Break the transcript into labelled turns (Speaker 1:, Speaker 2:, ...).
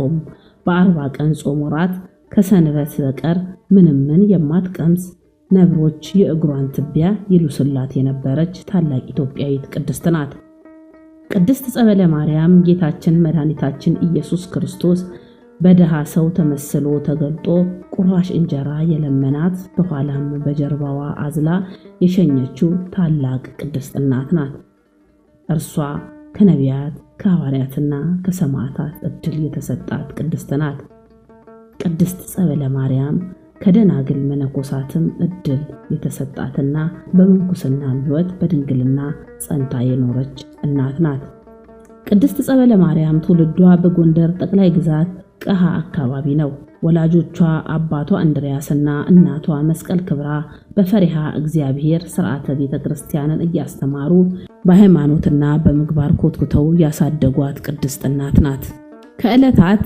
Speaker 1: ጾም በ40 ቀን ጾም ወራት ከሰንበት በቀር ምንም የማትቀምስ ነብሮች የእግሯን ትቢያ ይሉስላት የነበረች ታላቅ ኢትዮጵያዊት ቅድስት ናት። ቅድስት ጸበለ ማርያም ጌታችን መድኃኒታችን ኢየሱስ ክርስቶስ በደሃ ሰው ተመስሎ ተገልጦ ቁራሽ እንጀራ የለመናት በኋላም በጀርባዋ አዝላ የሸኘችው ታላቅ ቅድስት እናት ናት። እርሷ ከነቢያት ከሐዋርያትና ከሰማዕታት ዕድል የተሰጣት ቅድስት ናት። ቅድስት ጸበለ ማርያም ከደናግል መነኮሳትም ዕድል የተሰጣትና በምንኩስና ሕይወት በድንግልና ጸንታ የኖረች እናት ናት። ቅድስት ጸበለ ማርያም ትውልዷ በጎንደር ጠቅላይ ግዛት ቀሃ አካባቢ ነው። ወላጆቿ አባቷ እንድሪያስና እናቷ መስቀል ክብራ በፈሪሃ እግዚአብሔር ሥርዓተ ቤተክርስቲያንን እያስተማሩ በሃይማኖትና በምግባር ኮትኩተው ያሳደጓት ቅድስት እናት ናት። ከዕለታት